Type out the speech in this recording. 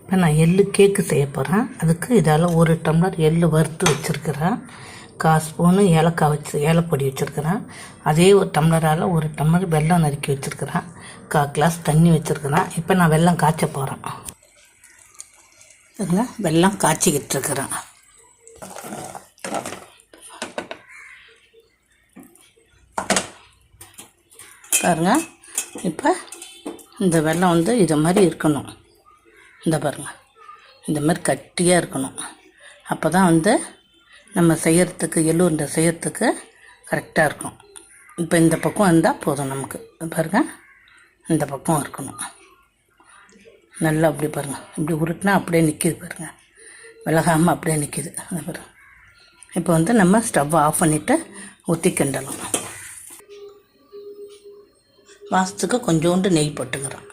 இப்போ நான் எள்ளு கேக்கு செய்ய போகிறேன். அதுக்கு இதால் 1 டம்ளர் எள்ளு வறுத்து வச்சுருக்கிறேன். 1/4 ஸ்பூனு ஏலப்பொடி வச்சுருக்கிறேன். அதே 1 டம்ளரால் 1 டம்ளர் வெல்லம் நறுக்கி வச்சுருக்கிறேன். 1/4 கிளாஸ் தண்ணி வச்சுருக்கிறேன். இப்போ நான் வெல்லம் காய்ச்ச போகிறேன். இதுங்க வெல்லம் காய்ச்சிக்கிட்டு இருக்கிறேன். பாருங்க, இப்போ இந்த வெல்லம் வந்து இதை மாதிரி இருக்கணும். இந்த பாருங்கள், இந்த மாதிரி கட்டியாக இருக்கணும். அப்போ தான் வந்து நம்ம செய்கிறதுக்கு எள்ளுருண்டை செய்கிறதுக்கு கரெக்டாக இருக்கும். இப்போ இந்த பக்கம் இருந்தால் போதும் நமக்கு. பாருங்கள், இந்த பக்கம் இருக்கணும். நல்லா அப்படி பாருங்கள், இப்படி உருட்டினா அப்படியே நிற்கிது பாருங்கள், விலகாமல் அப்படியே நிற்கிது. அந்த பாருங்கள். இப்போ வந்து நம்ம ஸ்டவ்வை ஆஃப் பண்ணிவிட்டு ஊற்றி கிண்டலாம். வாசத்துக்கு கொஞ்சோண்டு நெய் போட்டுக்கிறோம்.